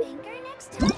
Finger next time.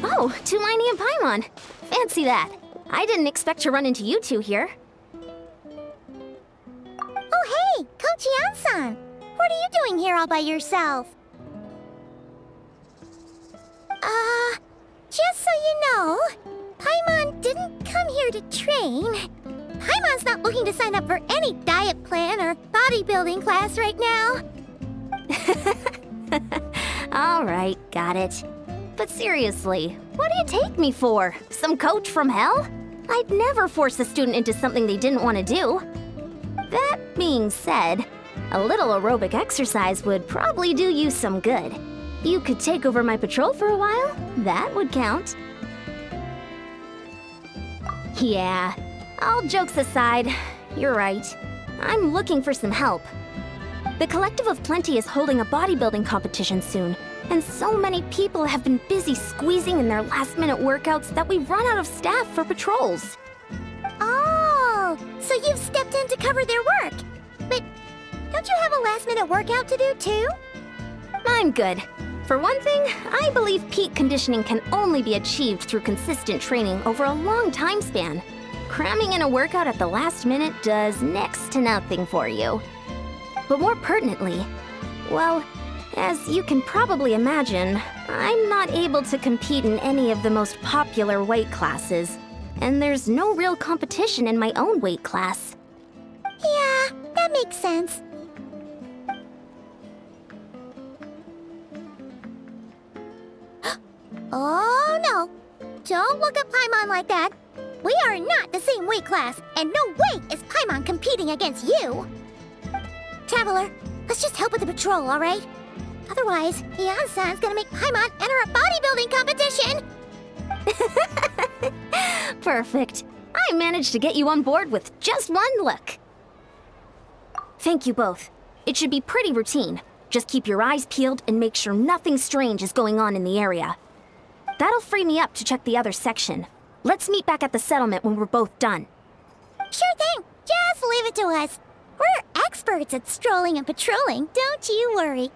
Oh, Tulini and Paimon. Fancy that. I didn't expect to run into you two here. Oh, hey, Kochi-san. What are you doing here all by yourself? Just so you know, Paimon didn't come here to train. Paimon's not looking to sign up for any diet plan or bodybuilding class right now. All right, got it. But seriously, what do you take me for? Some coach from hell? I'd never force a student into something they didn't want to do. That being said, a little aerobic exercise would probably do you some good. You could take over my patrol for a while. That would count. Yeah, all jokes aside, you're right. I'm looking for some help. The Collective of Plenty is holding a bodybuilding competition soon, and so many people have been busy squeezing in their last-minute workouts that we've run out of staff for patrols. Oh, so you've stepped in to cover their work. But don't you have a last-minute workout to do too? I'm good. For one thing, I believe peak conditioning can only be achieved through consistent training over a long time span. Cramming in a workout at the last minute does next to nothing for you. But more pertinently, well, as you can probably imagine, I'm not able to compete in any of the most popular weight classes, and there's no real competition in my own weight class. Yeah, that makes sense. Oh no! Don't look at Paimon like that. We are not the same weight class, and no way is Paimon competing against you! Traveler, let's just help with the patrol, alright? Otherwise, Ian-san's gonna make Paimon enter a bodybuilding competition! Perfect. I managed to get you on board with just one look. Thank you both. It should be pretty routine. Just keep your eyes peeled and make sure nothing strange is going on in the area. That'll free me up to check the other section. Let's meet back at the settlement when we're both done. Sure thing. Just leave it to us. We're experts at strolling and patrolling, don't you worry.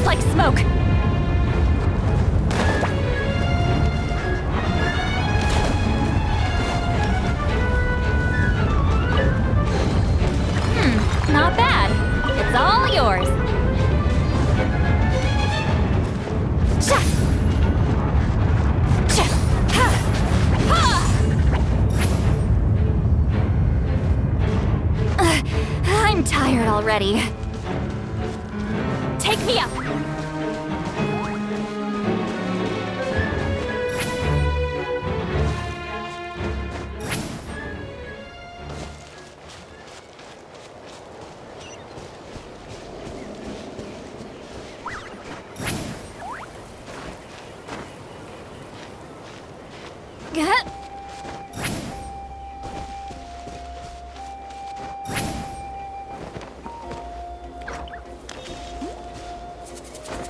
like smoke! Not bad. It's all yours. I'm tired already. Take me up.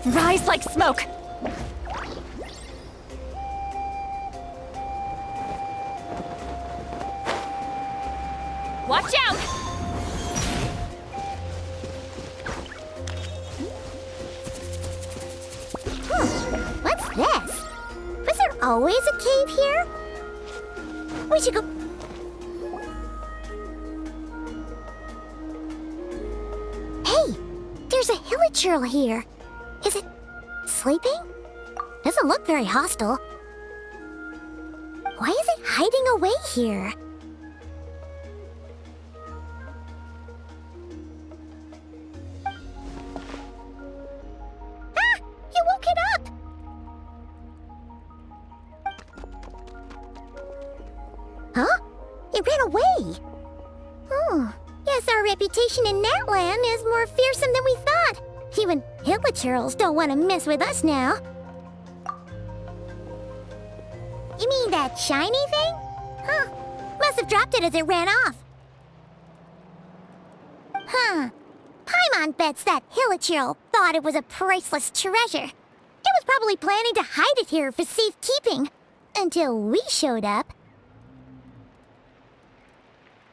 Rise like smoke! Watch out! What's this? Was there always a cave here? We should go... Hey! There's a hilichurl here. Is it sleeping? Doesn't look very hostile. Why is it hiding away here? Ah! You woke it up! Huh? It ran away! Oh, guess our reputation in Natland is more fearsome than we thought. Even hilichurls don't want to mess with us now. You mean that shiny thing? Huh. Must have dropped it as it ran off. Huh. Paimon bets that hilichurl thought it was a priceless treasure. It was probably planning to hide it here for safekeeping. Until we showed up.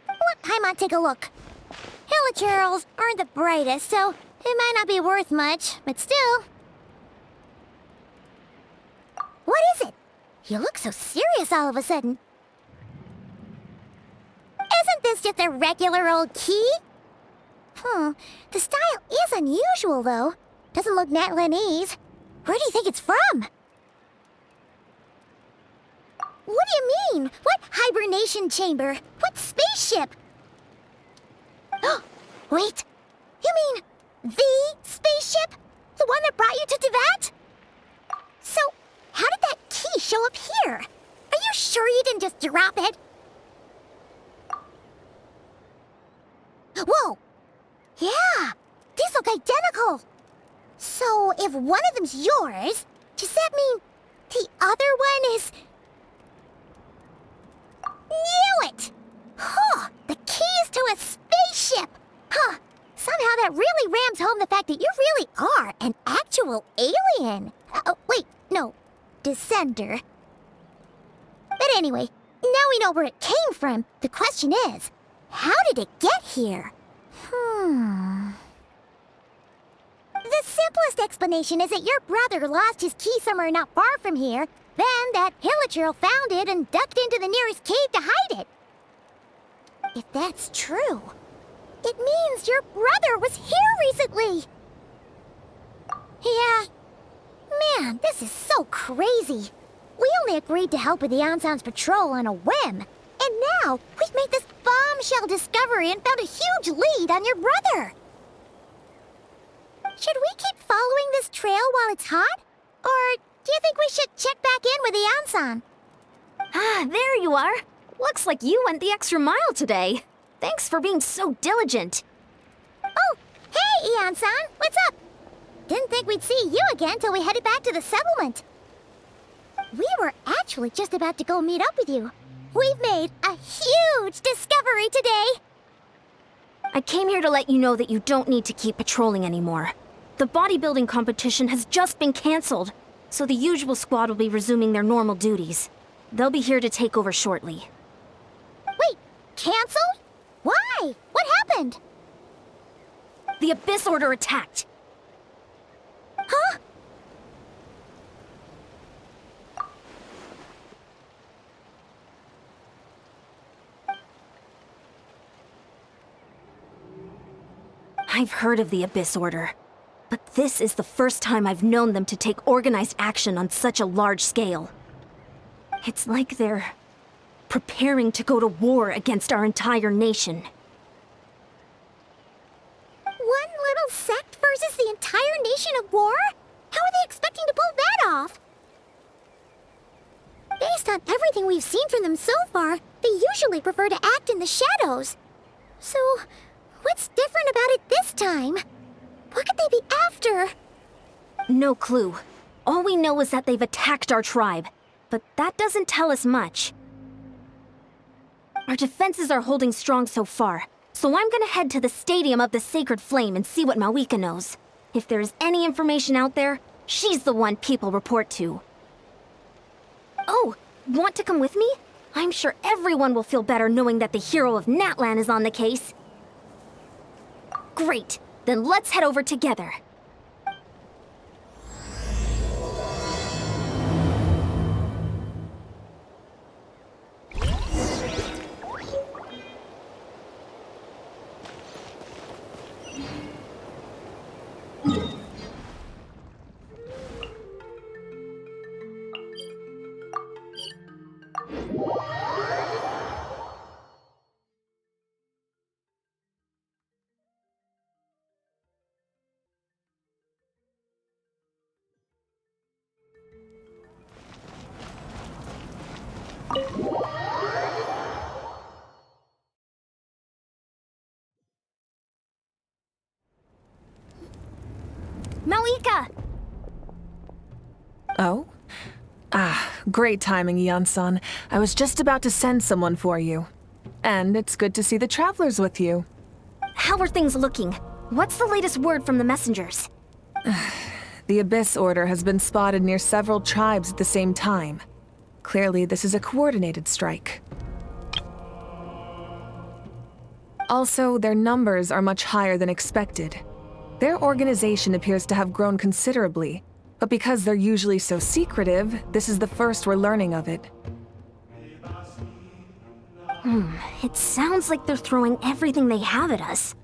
Let Paimon take a look. Hilichurls aren't the brightest, so it might not be worth much, but still. What is it? You look so serious all of a sudden. Isn't this just a regular old key? The style is unusual, though. Doesn't look Natlanese. Where do you think it's from? What do you mean? What hibernation chamber? What spaceship? Wait, you mean the spaceship? The one that brought you to Teyvat? So, how did that key show up here? Are you sure you didn't just drop it? Whoa! Yeah! These look identical! So, if one of them's yours, does that mean the other one is... Knew it! Huh! The keys to a spaceship! Huh! Somehow that really rams home the fact that you really are an actual alien. Oh, wait, no. Descender. But anyway, now we know where it came from. The question is, how did it get here? The simplest explanation is that your brother lost his key somewhere not far from here. Then that hilichurl found it and ducked into the nearest cave to hide it. If that's true, it means your brother was here recently. Yeah. Man, this is so crazy. We only agreed to help with the Ensign's patrol on a whim. And now, we've made this bombshell discovery and found a huge lead on your brother. Should we keep following this trail while it's hot? Or do you think we should check back in with the Ensign? Ah, there you are. Looks like you went the extra mile today. Thanks for being so diligent. Oh, hey, Ensign, what's up? Didn't think we'd see you again till we headed back to the settlement. We were actually just about to go meet up with you. We've made a huge discovery today. I came here to let you know that you don't need to keep patrolling anymore. The bodybuilding competition has just been canceled, so the usual squad will be resuming their normal duties. They'll be here to take over shortly. Wait, canceled? Why? What happened? The Abyss Order attacked. Huh? I've heard of the Abyss Order, but this is the first time I've known them to take organized action on such a large scale. It's like they're preparing to go to war against our entire nation. One little sect versus the entire nation at war? How are they expecting to pull that off? Based on everything we've seen from them so far, they usually prefer to act in the shadows. So, what's different about it this time? What could they be after? No clue. All we know is that they've attacked our tribe, but that doesn't tell us much. Our defenses are holding strong so far, so I'm gonna head to the Stadium of the Sacred Flame and see what Mawika knows. If there's any information out there, she's the one people report to. Oh, want to come with me? I'm sure everyone will feel better knowing that the hero of Natlan is on the case. Great, then let's head over together. Mawika! Oh? Great timing, Eon-san. I was just about to send someone for you. And it's good to see the travelers with you. How are things looking? What's the latest word from the messengers? The Abyss Order has been spotted near several tribes at the same time. Clearly, this is a coordinated strike. Also, their numbers are much higher than expected. Their organization appears to have grown considerably, but because they're usually so secretive, this is the first we're learning of it. It sounds like they're throwing everything they have at us.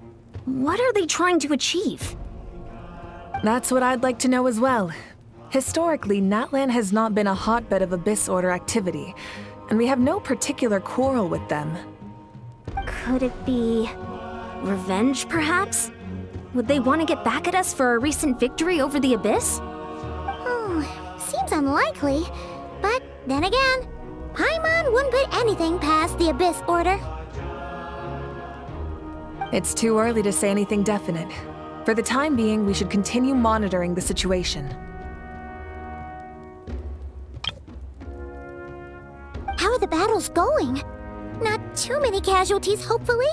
What are they trying to achieve? That's what I'd like to know as well. Historically, Natlan has not been a hotbed of Abyss Order activity, and we have no particular quarrel with them. Could it be revenge, perhaps? Would they want to get back at us for a recent victory over the Abyss? Seems unlikely. But then again, Paimon wouldn't put anything past the Abyss Order. It's too early to say anything definite. For the time being, we should continue monitoring the situation. How are the battles going? Not too many casualties, hopefully?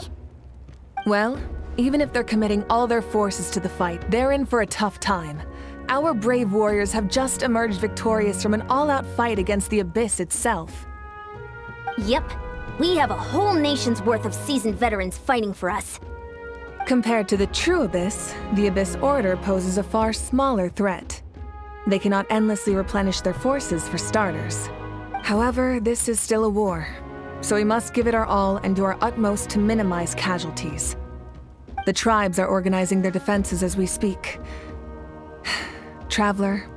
Well, even if they're committing all their forces to the fight, they're in for a tough time. Our brave warriors have just emerged victorious from an all-out fight against the Abyss itself. Yep. We have a whole nation's worth of seasoned veterans fighting for us. Compared to the true Abyss, the Abyss Order poses a far smaller threat. They cannot endlessly replenish their forces, for starters. However, this is still a war, so we must give it our all and do our utmost to minimize casualties. The tribes are organizing their defenses as we speak. Traveler,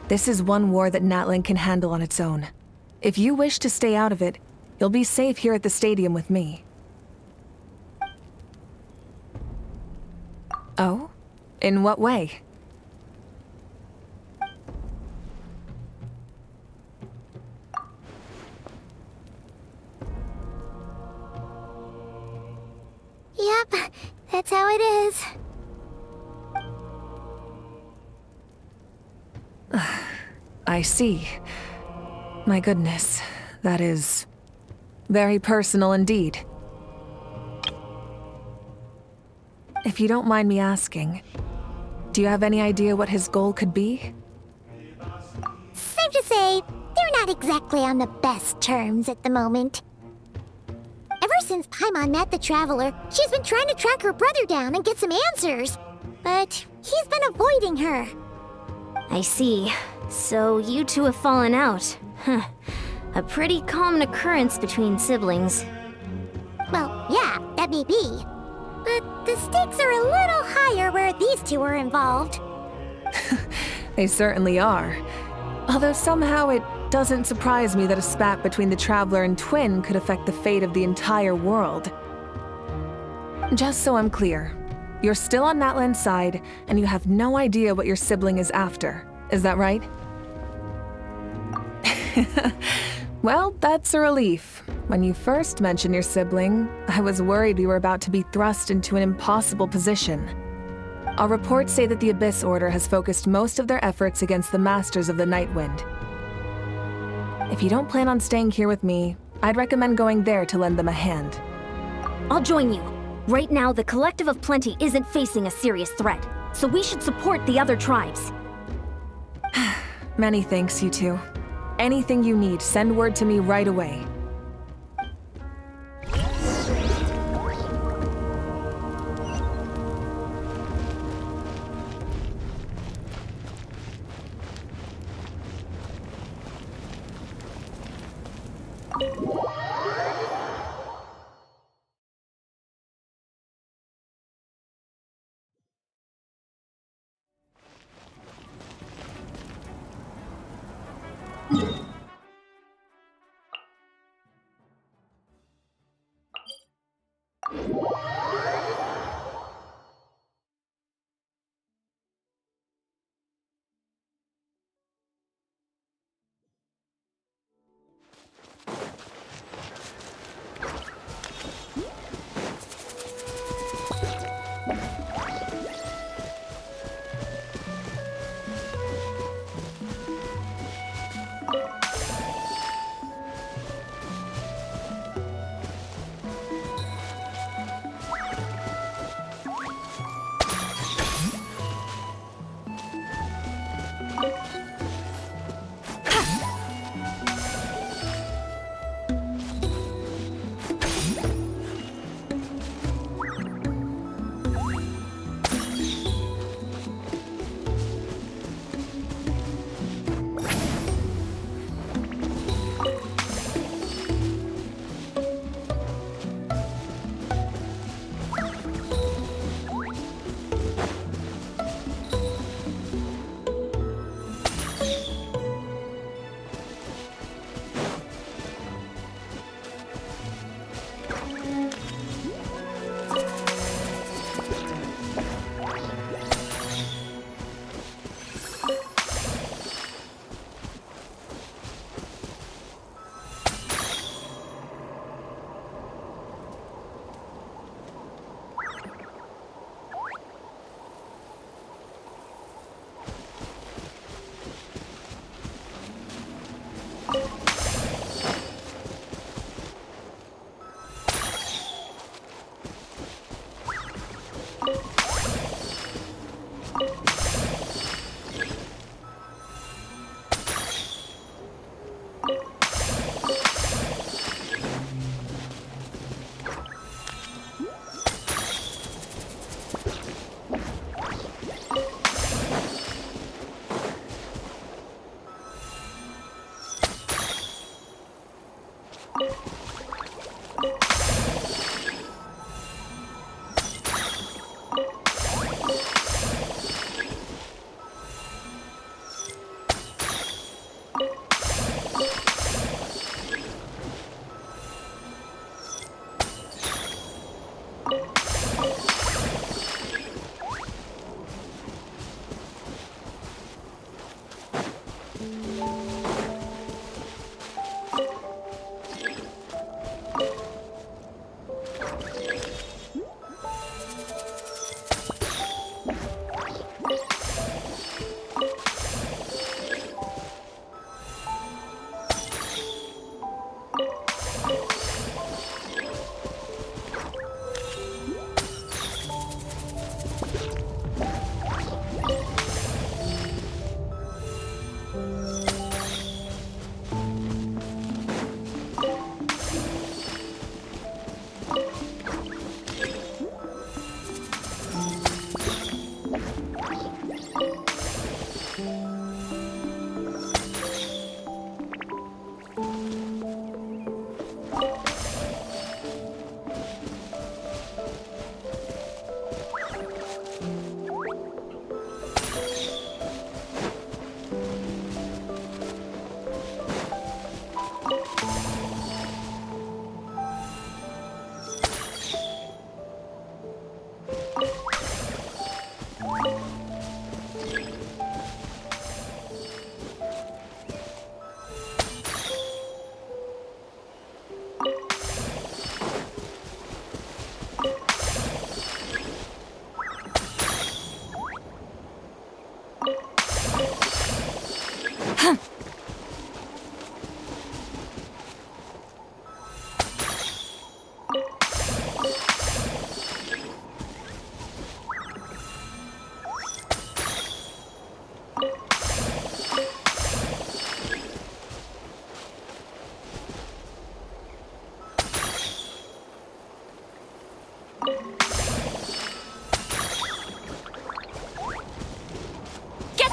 this is one war that Natlan can handle on its own. If you wish to stay out of it, you'll be safe here at the stadium with me. Oh? In what way? Yep, that's how it is. I see. My goodness, that is very personal indeed. If you don't mind me asking, do you have any idea what his goal could be? Safe to say, they're not exactly on the best terms at the moment. Ever since Paimon met the Traveler, she's been trying to track her brother down and get some answers. But he's been avoiding her. I see. So you two have fallen out. Huh. A pretty common occurrence between siblings. Well, yeah, that may be. But the stakes are a little higher where these two are involved. They certainly are. Although somehow it doesn't surprise me that a spat between the Traveler and Twin could affect the fate of the entire world. Just so I'm clear, you're still on Natlan's side, and you have no idea what your sibling is after. Is that right? Well, that's a relief. When you first mentioned your sibling, I was worried we were about to be thrust into an impossible position. Our reports say that the Abyss Order has focused most of their efforts against the Masters of the Nightwind. If you don't plan on staying here with me, I'd recommend going there to lend them a hand. I'll join you. Right now, the Collective of Plenty isn't facing a serious threat, so we should support the other tribes. Many thanks, you two. Anything you need, send word to me right away.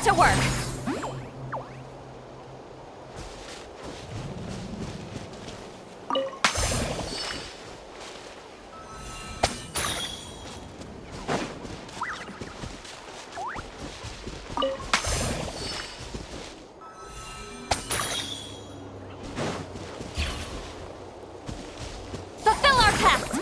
Get to work! Fulfill our pact!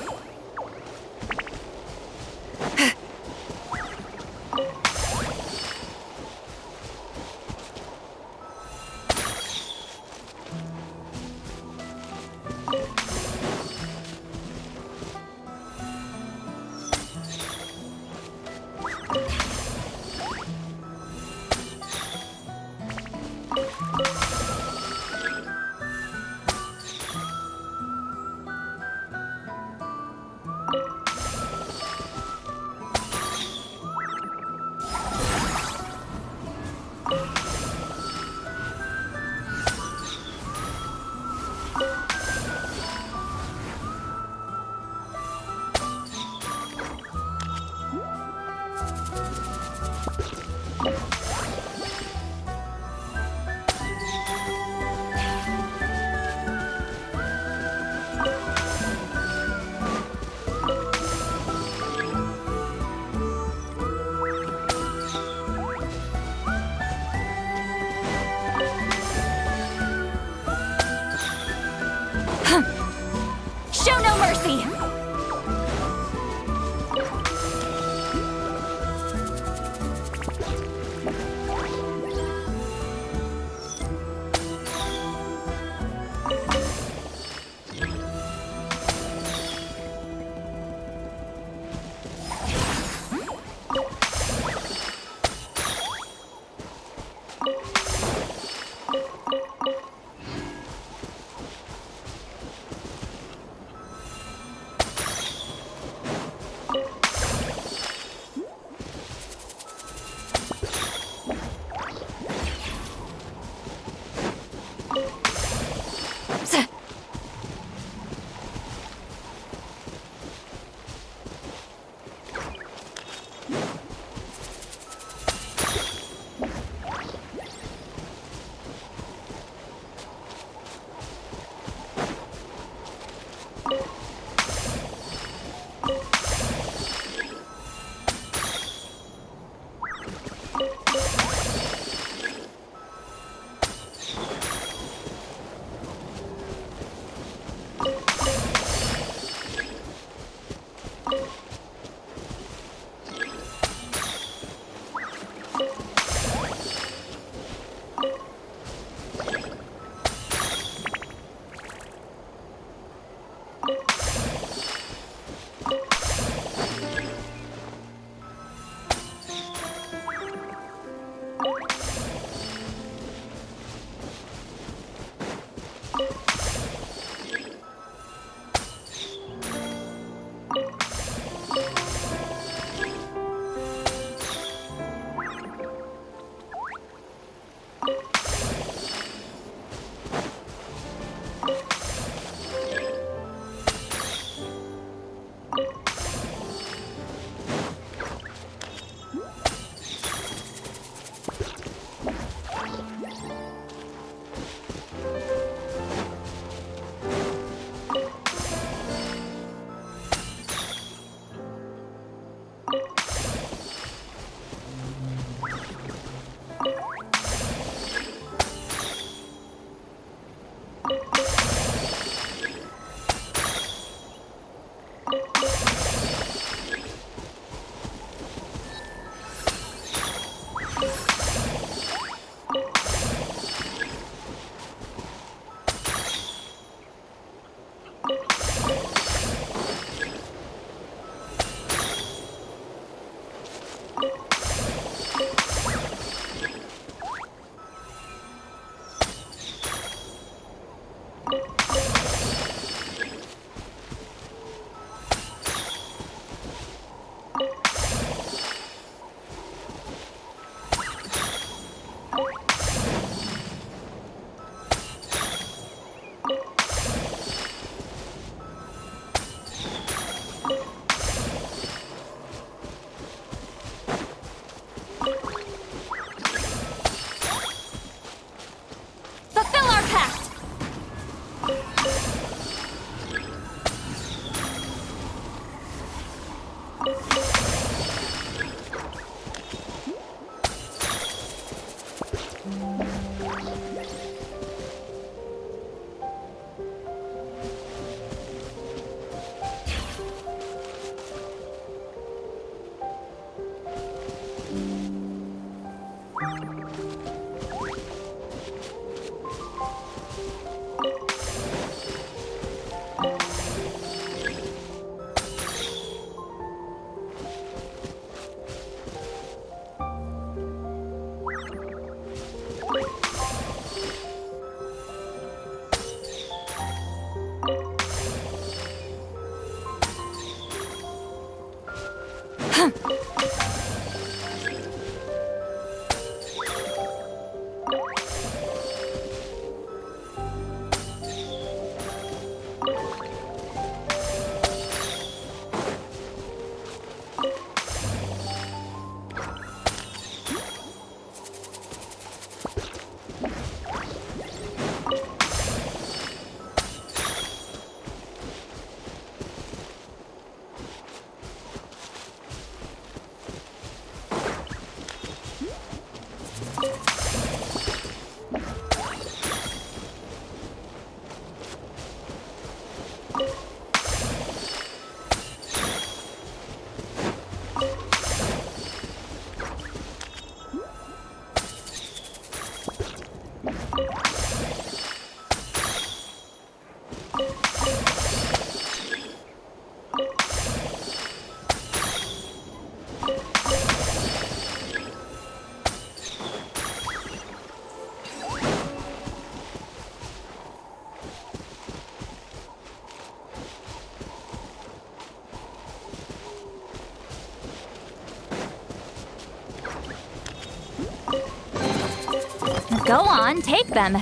Go on, take them.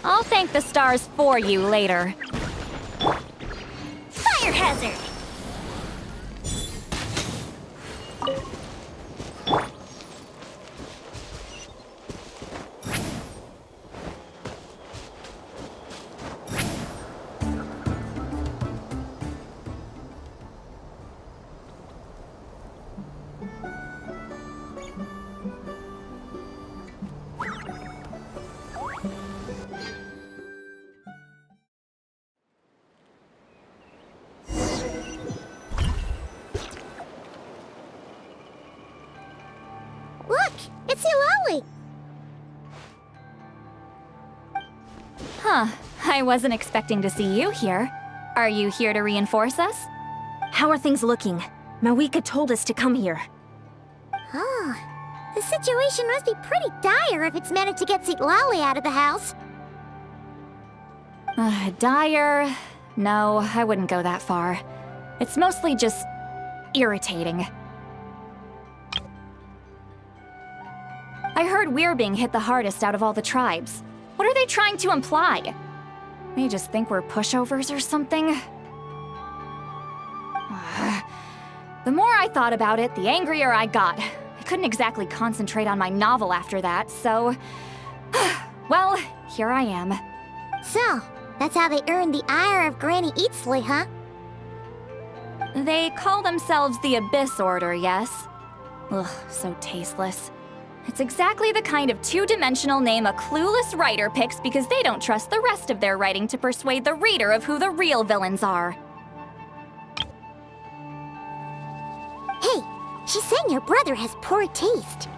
I'll thank the stars for you later. Fire hazard! Look! It's Citlali! Huh, I wasn't expecting to see you here. Are you here to reinforce us? How are things looking? Mawika told us to come here. Oh, the situation must be pretty dire if it's managed to get Citlali out of the house. Dire? No, I wouldn't go that far. It's mostly just irritating. I heard we're being hit the hardest out of all the tribes. What are they trying to imply? They just think we're pushovers or something? The more I thought about it, the angrier I got. I couldn't exactly concentrate on my novel after that, so... well, here I am. So, that's how they earned the ire of Granny Citlali, huh? They call themselves the Abyss Order, yes? Ugh, so tasteless. It's exactly the kind of two-dimensional name a clueless writer picks because they don't trust the rest of their writing to persuade the reader of who the real villains are. Hey, she's saying your brother has poor taste.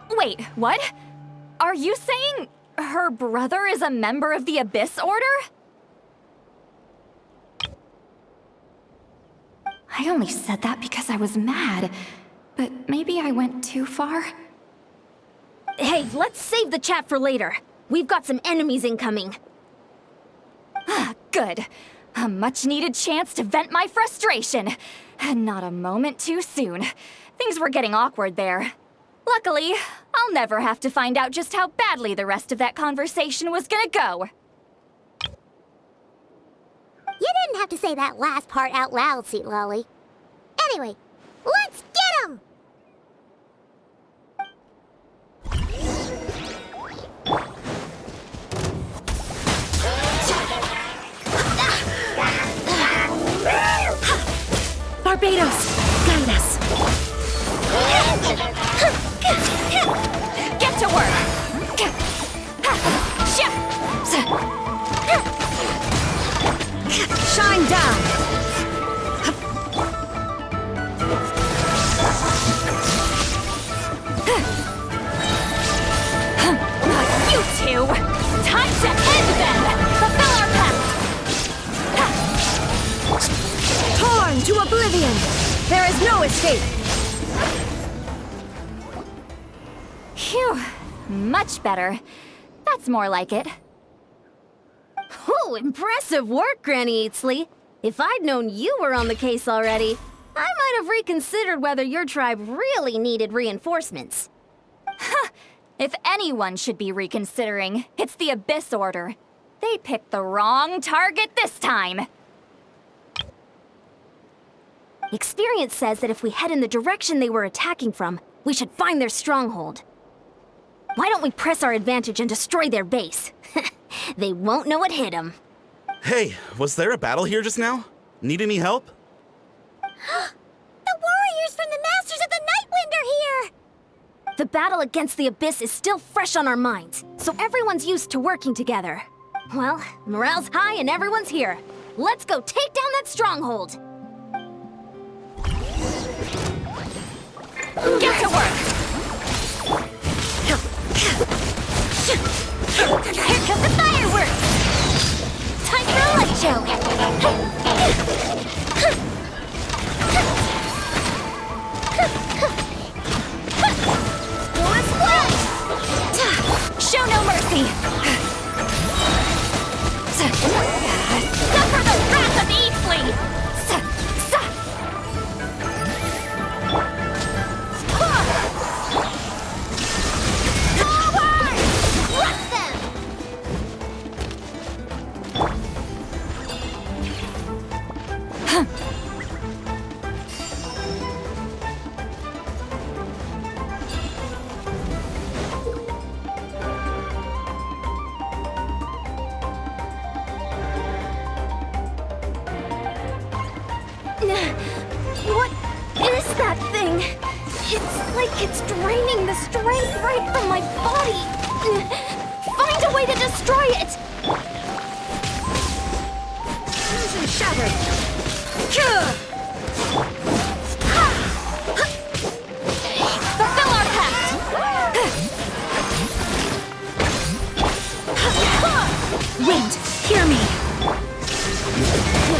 Wait, what? Are you saying her brother is a member of the Abyss Order? I only said that because I was mad, but maybe I went too far. Hey, let's save the chat for later. We've got some enemies incoming. Good. A much-needed chance to vent my frustration. And not a moment too soon. Things were getting awkward there. Luckily, I'll never have to find out just how badly the rest of that conversation was gonna go. You didn't have to say that last part out loud, Citlali. Anyway, let's get him! Barbados, guide us. Get to work! Shine down. You two! Time to end them! Fulfill our pact! Torn to oblivion. There is no escape. Phew. Much better. That's more like it. Oh, impressive work, Granny Citlali. If I'd known you were on the case already, I might have reconsidered whether your tribe really needed reinforcements. If anyone should be reconsidering, it's the Abyss Order. They picked the wrong target this time. Experience says that if we head in the direction they were attacking from, we should find their stronghold. Why don't we press our advantage and destroy their base? They won't know what hit them. Hey, was there a battle here just now? Need any help? The warriors from the Masters of the Nightwind are here! The battle against the Abyss is still fresh on our minds, so everyone's used to working together. Well, morale's high and everyone's here. Let's go take down that stronghold! Get to work! Here come the fireworks! Time for a light show! Show no mercy! Suffer the wrath of Citlali! that thing! It's like it's draining the strength right from my body! Find a way to destroy it! Fusion shattered! Fulfill our pact! Wind, hear me!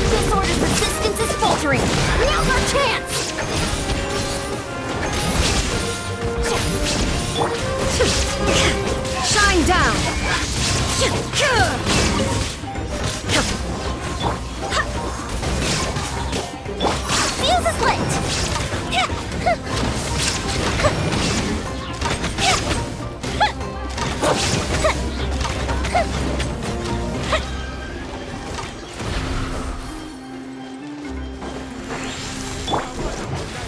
This order's resistance is faltering! Now's our chance! Shine down! Fuse is lit!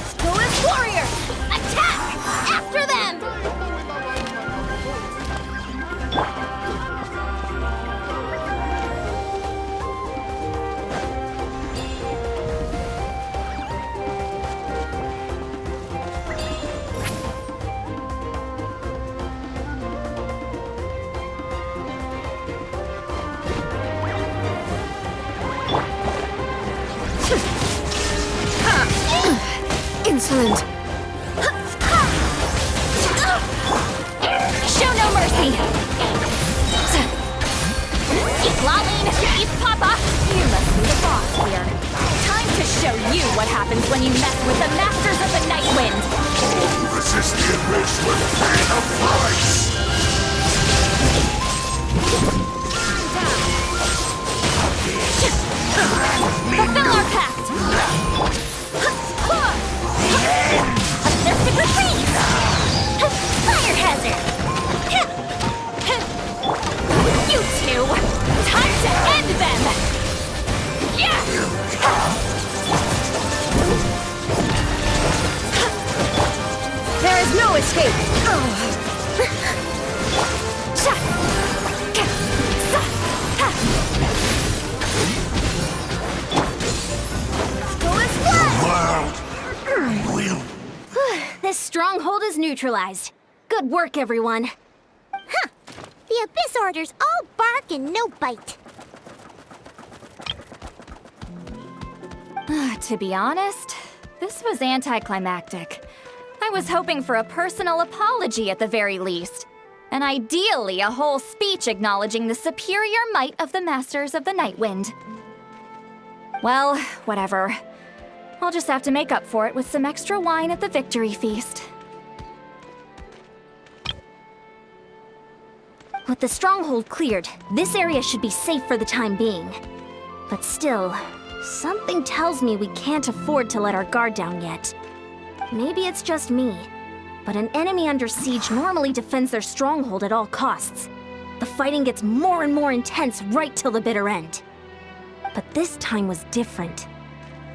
Stoic warrior! Attack! After them! Insolent! Show no mercy! Citlali, East Papa! You must be the boss here. Time to show you what happens when you mess with the Masters of the Night Wind! Resist the abyss will pay a price! Fulfill our pact! Uplifted retreat! Fire hazard! You two! Time to end them! Yeah! There is no escape! This stronghold is neutralized. Good work, everyone. Huh. The Abyss Order's all bark and no bite. To be honest, this was anticlimactic. I was hoping for a personal apology at the very least. And ideally, a whole speech acknowledging the superior might of the Masters of the Night Wind. Well, whatever. I'll just have to make up for it with some extra wine at the victory feast. With the stronghold cleared, this area should be safe for the time being. But still, something tells me we can't afford to let our guard down yet. Maybe it's just me, but an enemy under siege normally defends their stronghold at all costs. The fighting gets more and more intense right till the bitter end. But this time was different.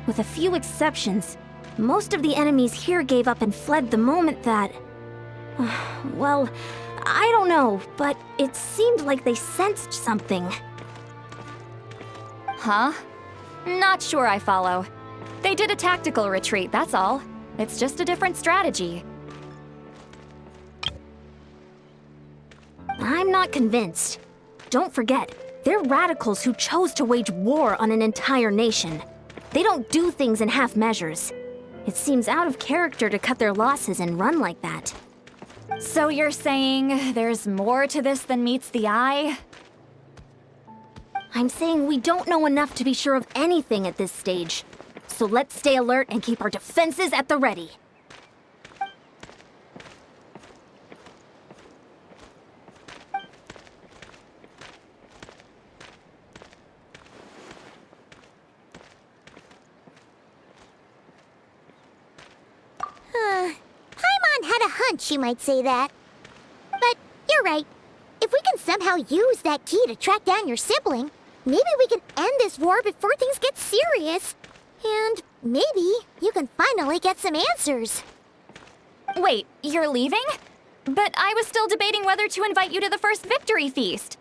With a few exceptions, most of the enemies here gave up and fled the moment that... well, I don't know, but it seemed like they sensed something. Huh? Not sure I follow. They did a tactical retreat, that's all. It's just a different strategy. I'm not convinced. Don't forget, they're radicals who chose to wage war on an entire nation. They don't do things in half measures. It seems out of character to cut their losses and run like that. So you're saying there's more to this than meets the eye? I'm saying we don't know enough to be sure of anything at this stage. So let's stay alert and keep our defenses at the ready. Paimon had a hunch you might say that. But you're right. If we can somehow use that key to track down your sibling, maybe we can end this war before things get serious. And maybe you can finally get some answers. Wait, you're leaving? But I was still debating whether to invite you to the first victory feast.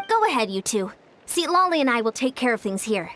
Go ahead, you two. Citlali and I will take care of things here.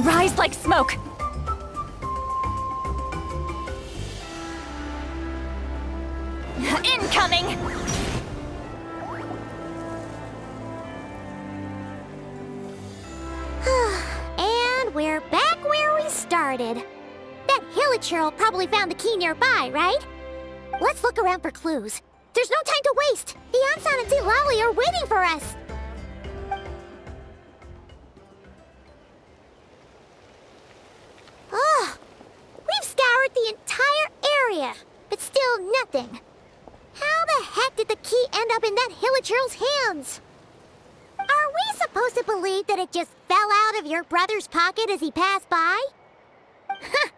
Rise like smoke! Incoming! And we're back where we started. That hilichurl probably found the key nearby, right? Let's look around for clues. There's no time to waste. The Archon and Citlali are waiting for us. Ugh. We've scoured the entire area, but still nothing. How the heck did the key end up in that hilichurl's hands? Are we supposed to believe that it just fell out of your brother's pocket as he passed by? Huh.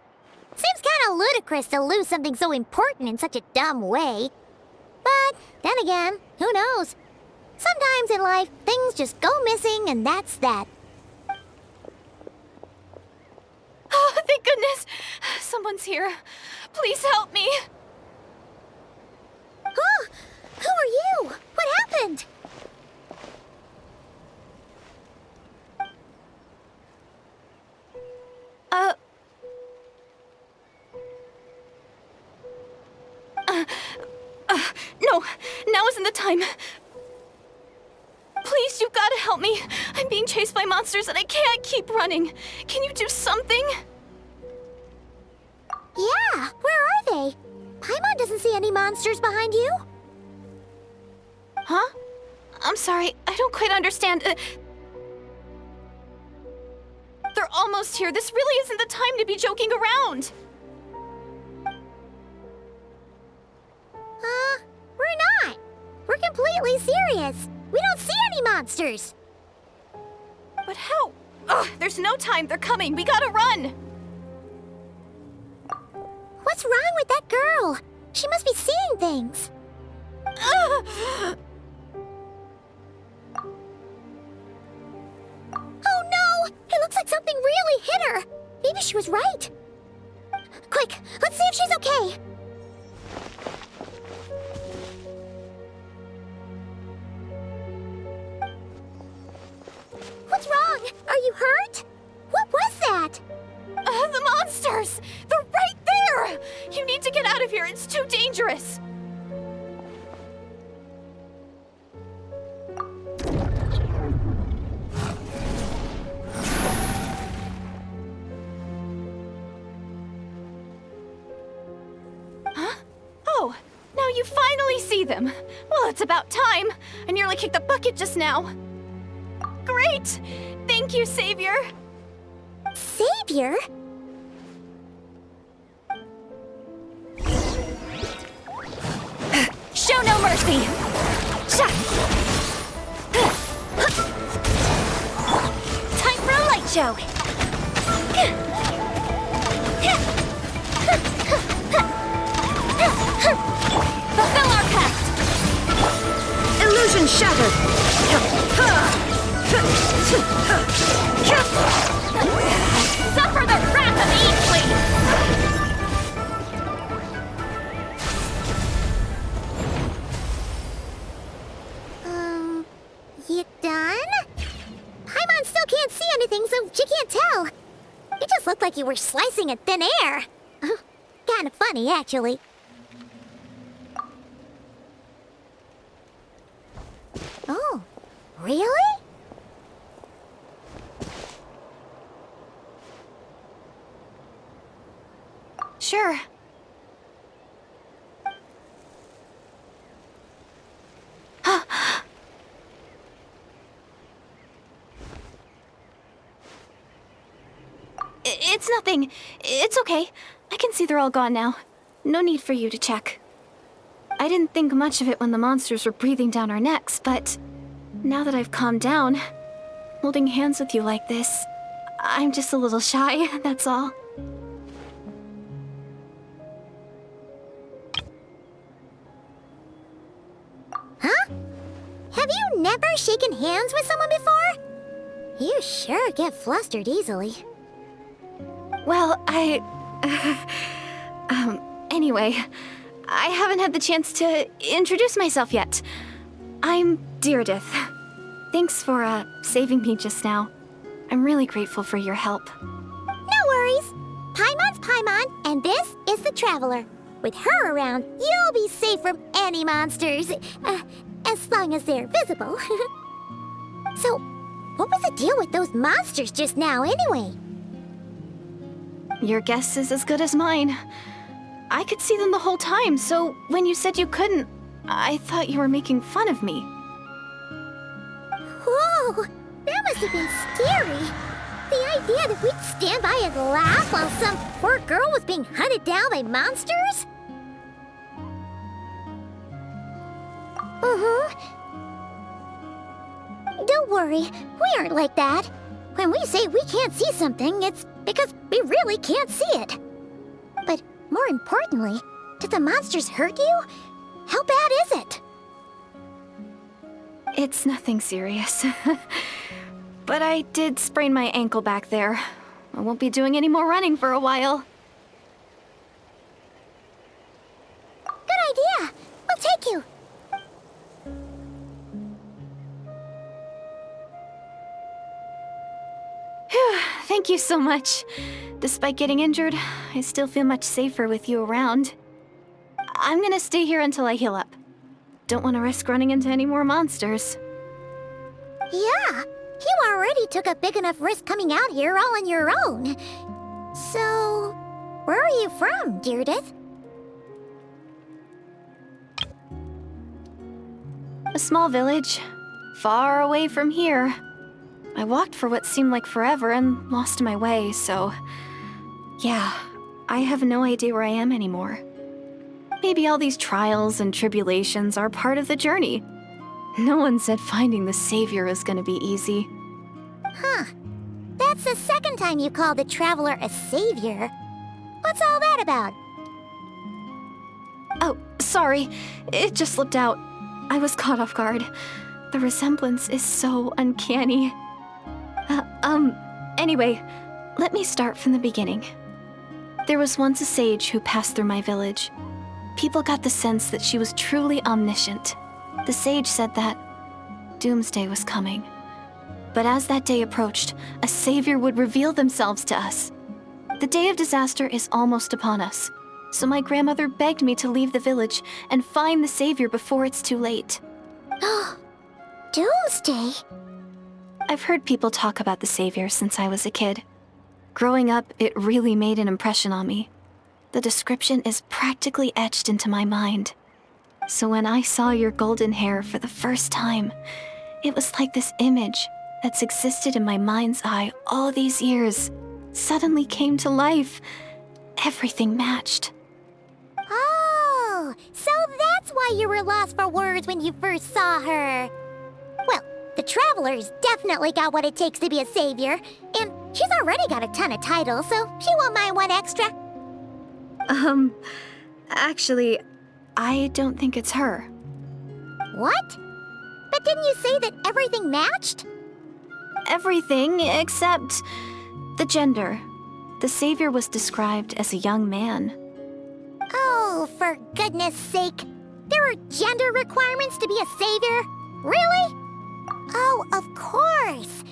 Seems kinda ludicrous to lose something so important in such a dumb way. But then again, who knows? Sometimes in life, things just go missing and that's that. Oh, thank goodness! Someone's here. Please help me! Oh, who are you? What happened? No, now isn't the time. Please, you've gotta help me. I'm being chased by monsters and I can't keep running. Can you do something? Yeah, where are they? Paimon doesn't see any monsters behind you. Huh? I'm sorry, I don't quite understand. They're almost here. This really isn't the time to be joking around. We're not. We're completely serious. We don't see any monsters. But how? Ugh, there's no time. They're coming. We gotta run. What's wrong with that girl? She must be seeing things. Ugh. Oh no! It looks like something really hit her. Maybe she was right. Quick, let's see if she's okay. What's wrong? Are you hurt? What was that? The monsters! They're right there! You need to get out of here. It's too dangerous. Huh? Oh, now you finally see them. Well, it's about time. I nearly kicked the bucket just now. Great! Thank you, Savior! Savior? Show no mercy! Time for a light show! Fulfill our pact! Illusion shattered! Suffer the wrath of Eatly! You done? Paimon still can't see anything, so she can't tell. It just looked like you were slicing at thin air. Kinda funny, actually. Oh, really? Sure. It's nothing. It's okay. I can see they're all gone now. No need for you to check. I didn't think much of it when the monsters were breathing down our necks, but now that I've calmed down, holding hands with you like this, I'm just a little shy, that's all. Huh? Have you never shaken hands with someone before? You sure get flustered easily. Well, anyway, I haven't had the chance to introduce myself yet. I'm Deirdith. Thanks for, saving me just now. I'm really grateful for your help. No worries. Paimon's Paimon, and this is the Traveler. With her around, you'll be safe from any monsters. As long as they're visible. So, what was the deal with those monsters just now, anyway? Your guess is as good as mine. I could see them the whole time, so when you said you couldn't, I thought you were making fun of me. Whoa! That must have been scary. The idea that we'd stand by and laugh while some poor girl was being hunted down by monsters? Don't worry, we aren't like that. When we say we can't see something, it's because we really can't see it. But more importantly, did the monsters hurt you? How bad is it? It's nothing serious. But I did sprain my ankle back there. I won't be doing any more running for a while. Good idea. We'll take you. Thank you so much. Despite getting injured, I still feel much safer with you around. I'm gonna stay here until I heal up. Don't want to risk running into any more monsters. Yeah, you already took a big enough risk coming out here all on your own. So, where are you from, Deirdith? A small village, far away from here. I walked for what seemed like forever and lost my way, so... yeah, I have no idea where I am anymore. Maybe all these trials and tribulations are part of the journey. No one said finding the Savior is gonna be easy. Huh. That's the second time you called the Traveler a savior. What's all that about? Oh, sorry. It just slipped out. I was caught off guard. The resemblance is so uncanny. Anyway, let me start from the beginning. There was once a sage who passed through my village. People got the sense that she was truly omniscient. The sage said that doomsday was coming. But as that day approached, a savior would reveal themselves to us. The day of disaster is almost upon us, so my grandmother begged me to leave the village and find the savior before it's too late. Doomsday? I've heard people talk about the savior since I was a kid. Growing up, it really made an impression on me. The description is practically etched into my mind. So when I saw your golden hair for the first time, it was like this image that's existed in my mind's eye all these years suddenly came to life. Everything matched. Oh, so that's why you were lost for words when you first saw her. Well, the Traveler's definitely got what it takes to be a savior, and she's already got a ton of titles, so she won't mind one extra. Actually, I don't think it's her. What? But didn't you say that everything matched? Everything except the gender. The savior was described as a young man. Oh, for goodness sake. There are gender requirements to be a savior? Really? Oh, of course.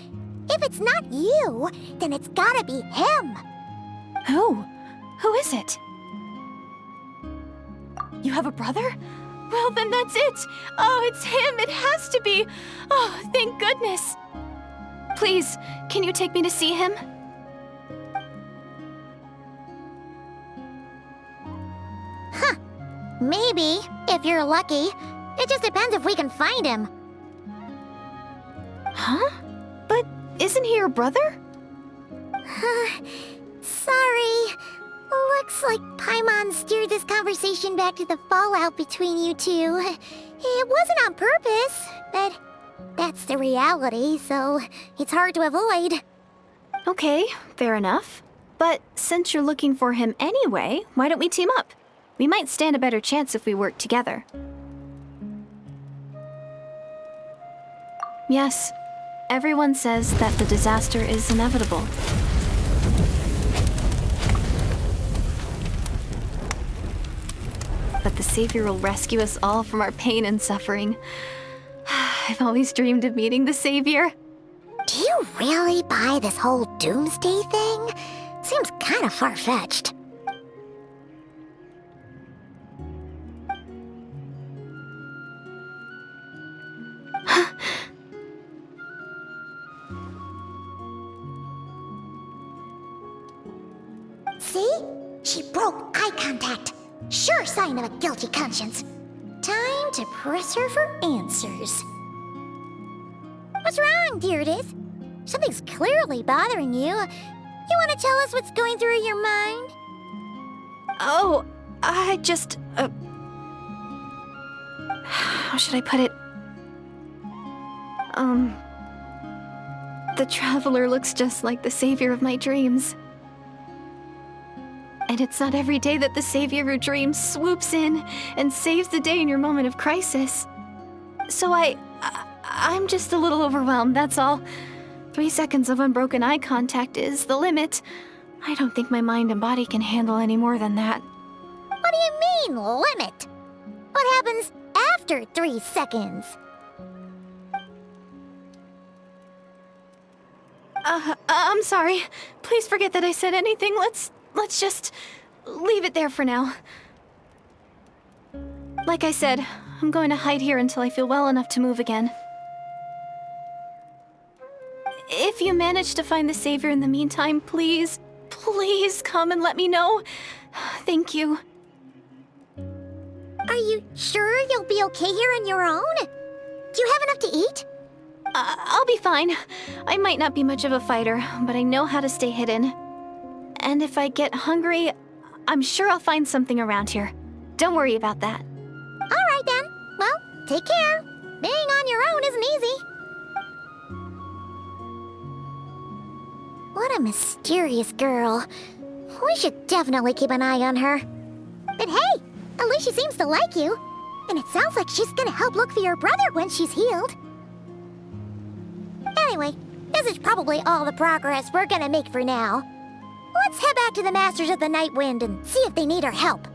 If it's not you, then it's gotta be him. Who? Who is it? You have a brother? Well, then that's it. Oh, it's him. It has to be. Oh, thank goodness. Please, can you take me to see him? Huh. Maybe, if you're lucky. It just depends if we can find him. Huh? But isn't he your brother? Sorry. Looks like Paimon steered this conversation back to the fallout between you two. It wasn't on purpose, but that's the reality, so it's hard to avoid. Okay, fair enough. But since you're looking for him anyway, why don't we team up? We might stand a better chance if we work together. Yes, everyone says that the disaster is inevitable. But the Savior will rescue us all from our pain and suffering. I've always dreamed of meeting the Savior. Do Do you really buy this whole doomsday thing? Seems kind of far-fetched. See? She broke eye contact. Sure sign of a guilty conscience. Time to press her for answers. What's wrong, Deirdis? Something's clearly bothering you. You want to tell us what's going through your mind? Oh, I just... how should I put it? The Traveler looks just like the savior of my dreams. And it's not every day that the savior of your dreams swoops in and saves the day in your moment of crisis. So I'm just a little overwhelmed, that's all. 3 seconds of unbroken eye contact is the limit. I don't think my mind and body can handle any more than that. What do you mean, limit? What happens after 3 seconds? I'm sorry. Please forget that I said anything. Let's just leave it there for now. Like I said, I'm going to hide here until I feel well enough to move again. If you manage to find the savior in the meantime, please come and let me know. Thank you. Are you sure you'll be okay here on your own? Do you have enough to eat? I'll be fine. I might not be much of a fighter, but I know how to stay hidden. And if I get hungry, I'm sure I'll find something around here. Don't worry about that. All right then. Well, take care. Being on your own isn't easy. What a mysterious girl. We should definitely keep an eye on her. But hey, at least she seems to like you. And it sounds like she's gonna help look for your brother when she's healed. Anyway, this is probably all the progress we're gonna make for now. Let's head back to the Masters of the Night Wind and see if they need our help.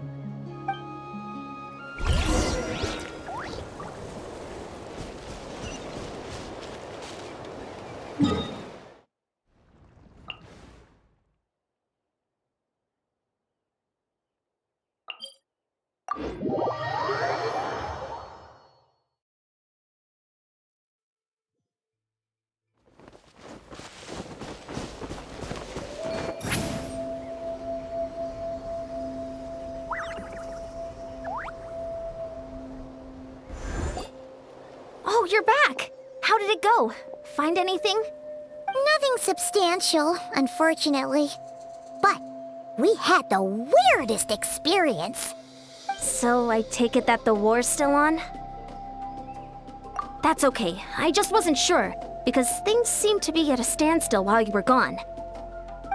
Oh, you're back! How did it go? Find anything? Nothing substantial, unfortunately. But we had the weirdest experience. So I take it that the war's still on? That's okay. I just wasn't sure, because things seemed to be at a standstill while you were gone.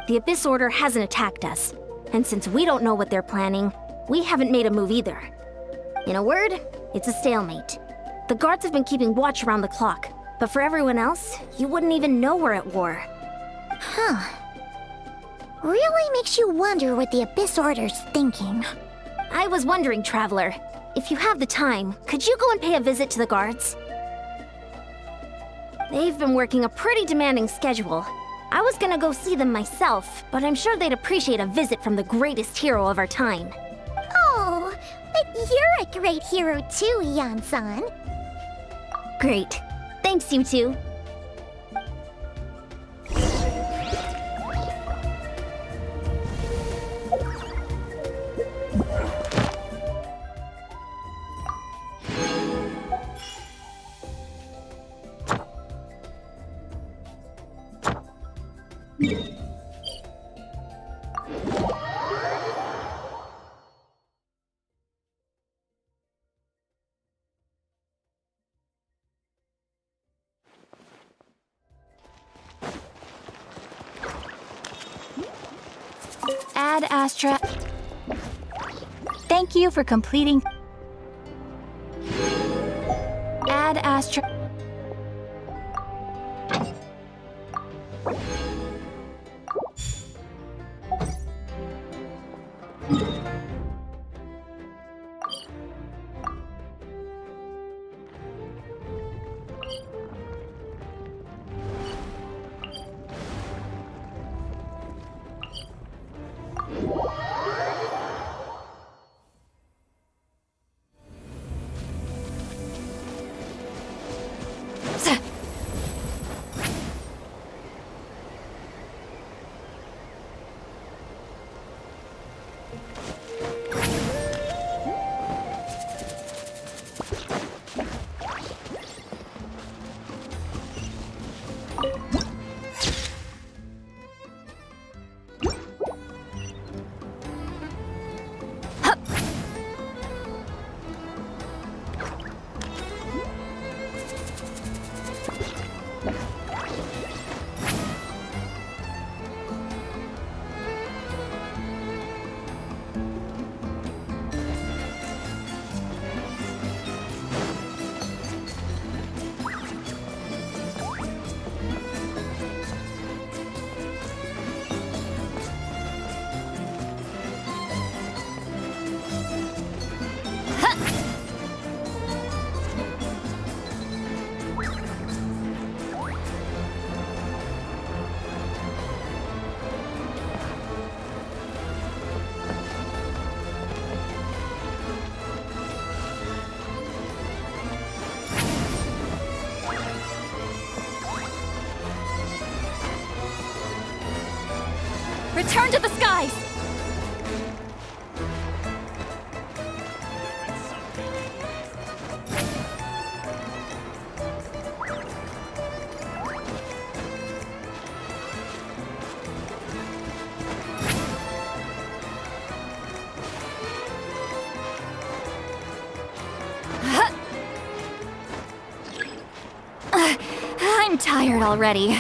The Abyss Order hasn't attacked us, and since we don't know what they're planning, we haven't made a move either. In a word, it's a stalemate. The guards have been keeping watch around the clock, but for everyone else, you wouldn't even know we're at war. Huh. Really makes you wonder what the Abyss Order's thinking. I was wondering, Traveler, if you have the time, could you go and pay a visit to the guards? They've been working a pretty demanding schedule. I was gonna go see them myself, but I'm sure they'd appreciate a visit from the greatest hero of our time. Oh, but you're a great hero too, Yan-san. Great. Thanks, you two. Ad Astra. Thank you for completing. Ad Astra. Return to the skies! I'm tired already.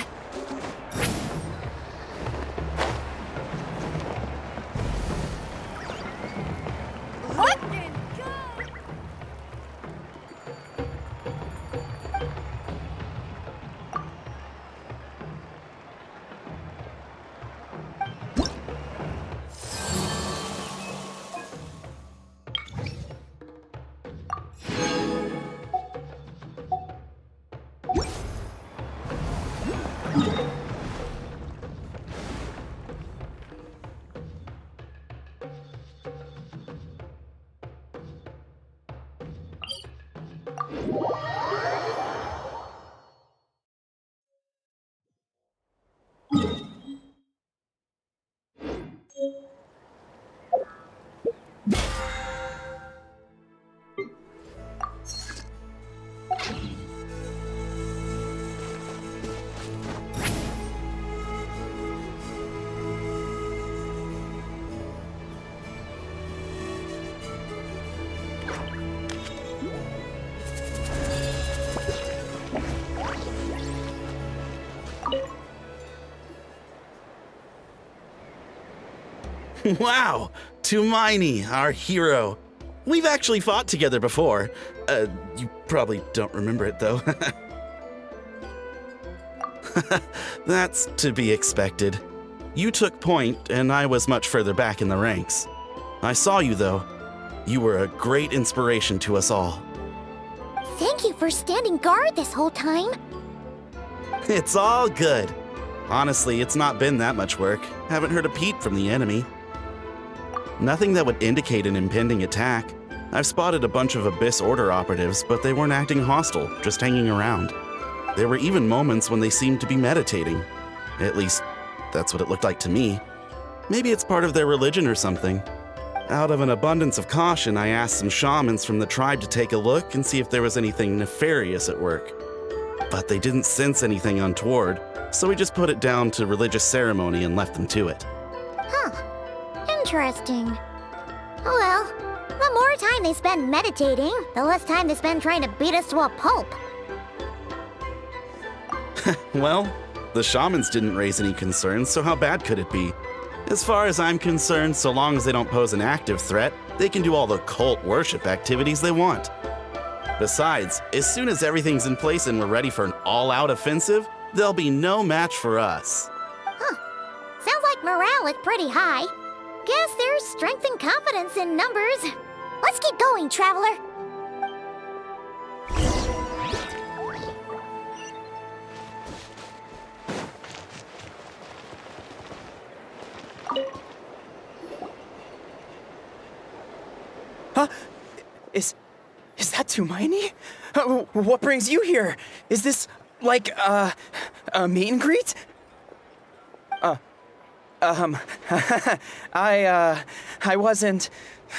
Wow! Tumaini, our hero. We've actually fought together before. You probably don't remember it, though. That's to be expected. You took point, and I was much further back in the ranks. I saw you, though. You were a great inspiration to us all. Thank you for standing guard this whole time. It's all good. Honestly, it's not been that much work. Haven't heard a peep from the enemy. Nothing that would indicate an impending attack. I've spotted a bunch of Abyss Order operatives, but they weren't acting hostile, just hanging around. There were even moments when they seemed to be meditating. At least, that's what it looked like to me. Maybe it's part of their religion or something. Out of an abundance of caution, I asked some shamans from the tribe to take a look and see if there was anything nefarious at work. But they didn't sense anything untoward, so we just put it down to religious ceremony and left them to it. Huh. Interesting. Oh well, the more time they spend meditating, the less time they spend trying to beat us to a pulp. Well, the shamans didn't raise any concerns, so how bad could it be? As far as I'm concerned, so long as they don't pose an active threat, they can do all the cult worship activities they want. Besides, as soon as everything's in place and we're ready for an all-out offensive, there'll be no match for us. Huh. Sounds like morale is pretty high. Guess there's strength and confidence in numbers. Let's keep going, Traveler. Huh? Is that Tumaini? What brings you here? Is this, like, a meet and greet? I wasn't...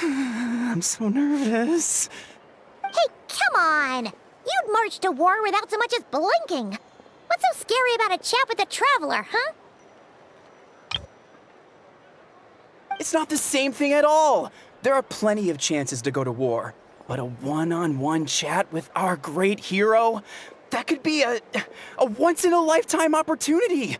I'm so nervous. Hey, come on! You'd march to war without so much as blinking. What's so scary about a chat with a Traveler, huh? It's not the same thing at all. There are plenty of chances to go to war. But a one-on-one chat with our great hero? That could be a once-in-a-lifetime opportunity.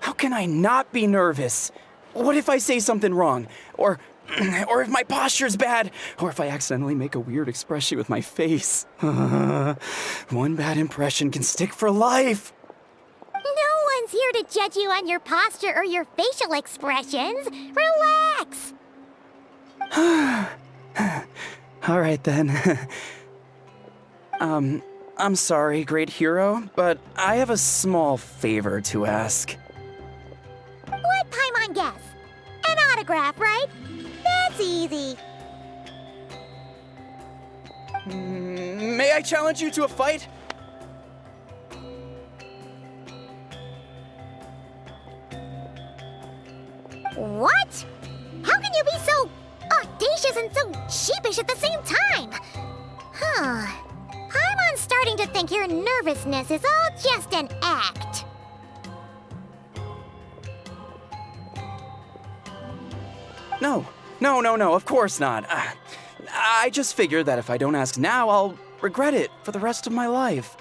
How can I not be nervous? What if I say something wrong? Or if my posture's bad? Or if I accidentally make a weird expression with my face? One bad impression can stick for life. No one's here to judge you on your posture or your facial expressions. Relax. All right then. I'm sorry, great hero, but I have a small favor to ask. Let Paimon guess. An autograph, right? That's easy. May I challenge you to a fight? What? How can you be so audacious and so sheepish at the same time? I'm starting to think your nervousness is all just an act. No, of course not. I just figured that if I don't ask now, I'll regret it for the rest of my life.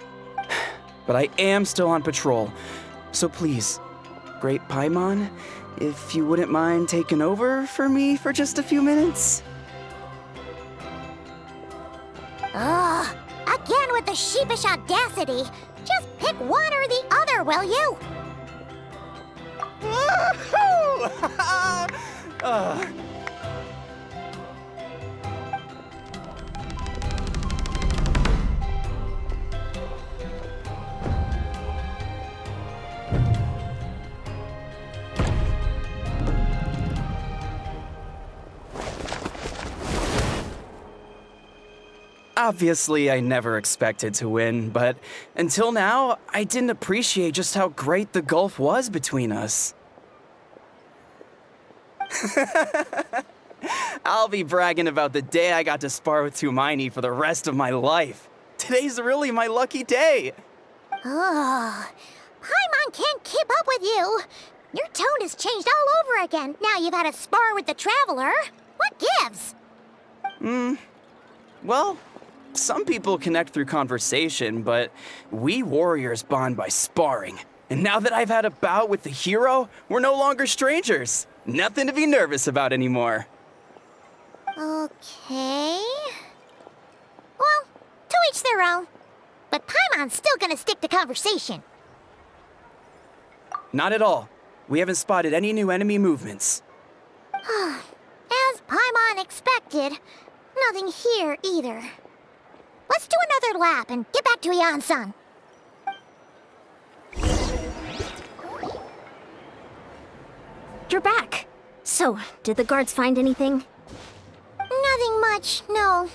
But I am still on patrol, so please, Great Paimon, if you wouldn't mind taking over for me for just a few minutes? Ugh, again with the sheepish audacity. Just pick one or the other, will you? Obviously, I never expected to win, but until now, I didn't appreciate just how great the gulf was between us. I'll be bragging about the day I got to spar with Hermione for the rest of my life. Today's really my lucky day. Ugh, Paimon can't keep up with you. Your tone has changed all over again. Now you've had a spar with the Traveler. What gives? Well, some people connect through conversation, but we warriors bond by sparring. And now that I've had a bout with the hero, we're no longer strangers. Nothing to be nervous about anymore. Okay. Well, to each their own. But Paimon's still gonna stick to conversation. Not at all. We haven't spotted any new enemy movements. As Paimon expected, nothing here either. Let's do another lap and get back to Yan-san. You're back. So, did the guards find anything? Nothing much, no.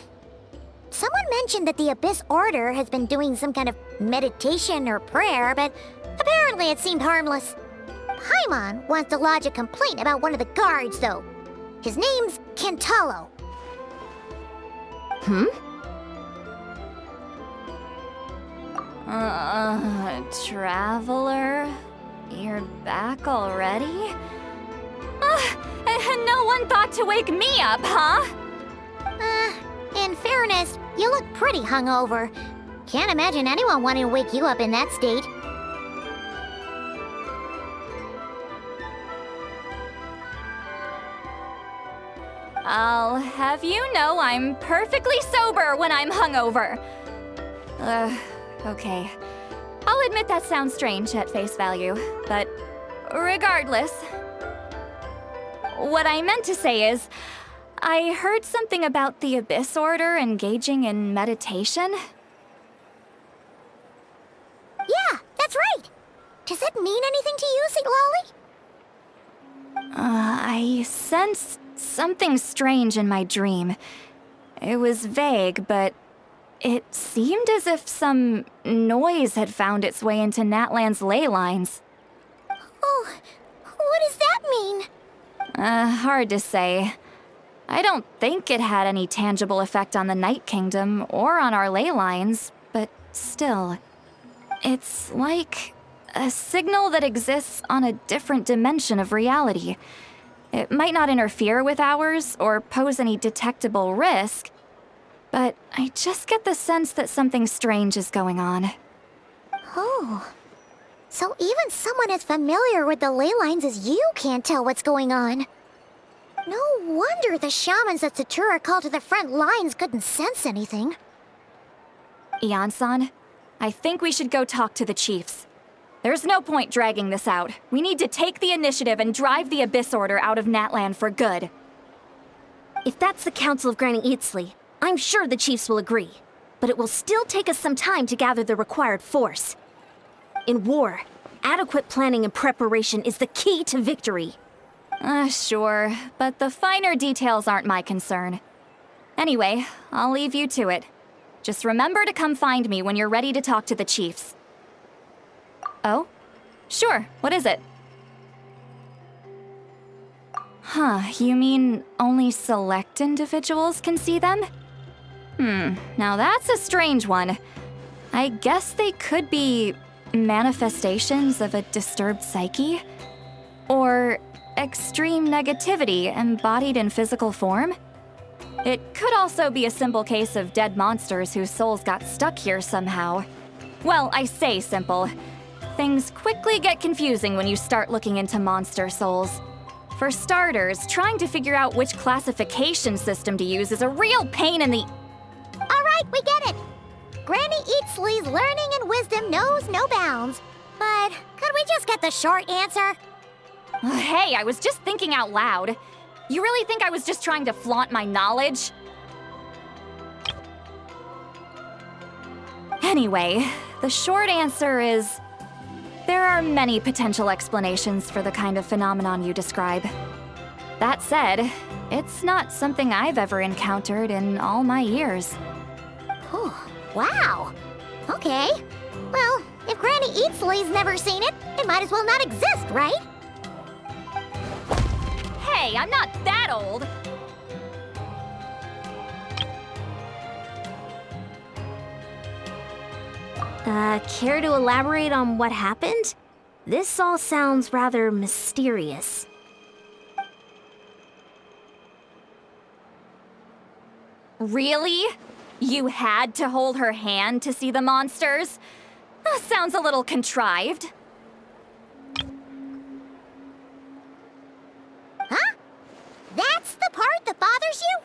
Someone mentioned that the Abyss Order has been doing some kind of meditation or prayer, but apparently it seemed harmless. Paimon wants to lodge a complaint about one of the guards, though. His name's Kentalo. Traveler? You're back already? And no one thought to wake me up, huh? In fairness, you look pretty hungover. Can't imagine anyone wanting to wake you up in that state. I'll have you know I'm perfectly sober when I'm hungover. Okay. I'll admit that sounds strange at face value, but regardless. What I meant to say is, I heard something about the Abyss Order engaging in meditation. Yeah, that's right. Does it mean anything to you, Citlali? I sensed something strange in my dream. It was vague, but it seemed as if some noise had found its way into Natlan's ley lines. Oh, what does that mean? Hard to say. I don't think it had any tangible effect on the Night Kingdom or on our ley lines, but still. It's like a signal that exists on a different dimension of reality. It might not interfere with ours or pose any detectable risk, but I just get the sense that something strange is going on. Oh. So even someone as familiar with the ley lines as you can't tell what's going on. No wonder the shamans that Tsundere called to the front lines couldn't sense anything. Yan-san, I think we should go talk to the chiefs. There's no point dragging this out. We need to take the initiative and drive the Abyss Order out of Natlan for good. If that's the Council of Granny Citlali, I'm sure the chiefs will agree. But it will still take us some time to gather the required force. In war, adequate planning and preparation is the key to victory. Sure, but the finer details aren't my concern. Anyway, I'll leave you to it. Just remember to come find me when you're ready to talk to the chiefs. Oh? Sure, what is it? Huh, you mean only select individuals can see them? Now that's a strange one. I guess they could be manifestations of a disturbed psyche? Or extreme negativity embodied in physical form? It could also be a simple case of dead monsters whose souls got stuck here somehow. Well, I say simple. Things quickly get confusing when you start looking into monster souls. For starters, trying to figure out which classification system to use is a real pain in the... All right, we get it. Granny Citlali's learning and wisdom knows no bounds. But could we just get the short answer? Hey, I was just thinking out loud. You really think I was just trying to flaunt my knowledge? Anyway, the short answer is... there are many potential explanations for the kind of phenomenon you describe. That said, it's not something I've ever encountered in all my years. Whew, wow. Okay. Well, if Granny Citlali's never seen it, it might as well not exist, right? Hey, I'm not that old! Care to elaborate on what happened? This all sounds rather mysterious. Really? You had to hold her hand to see the monsters? Sounds a little contrived. Huh? That's the part that bothers you?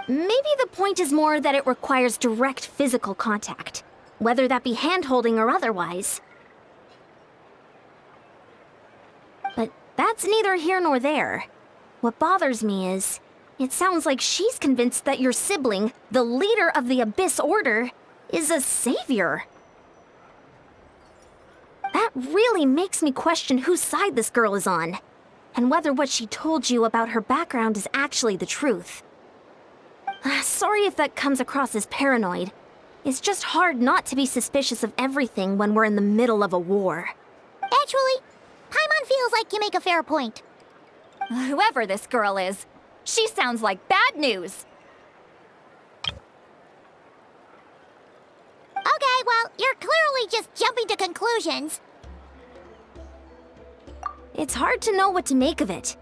Maybe the point is more that it requires direct physical contact, whether that be hand-holding or otherwise. But that's neither here nor there. What bothers me is, it sounds like she's convinced that your sibling, the leader of the Abyss Order, is a savior. That really makes me question whose side this girl is on, and whether what she told you about her background is actually the truth. Sorry if that comes across as paranoid. It's just hard not to be suspicious of everything when we're in the middle of a war. Actually, Paimon feels like you make a fair point. Whoever this girl is, she sounds like bad news. Okay, well, you're clearly just jumping to conclusions. It's hard to know what to make of it.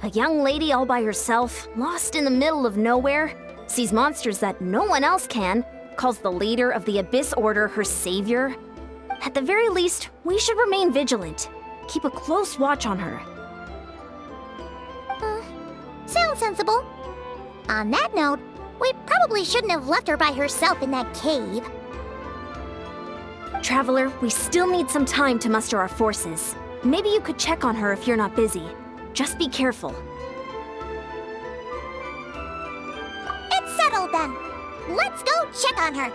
A young lady all by herself, lost in the middle of nowhere, sees monsters that no one else can, calls the leader of the Abyss Order her savior. At the very least, we should remain vigilant. Keep a close watch on her. Sounds sensible. On that note, we probably shouldn't have left her by herself in that cave. Traveler, we still need some time to muster our forces. Maybe you could check on her if you're not busy. Just be careful. It's settled then. Let's go check on her.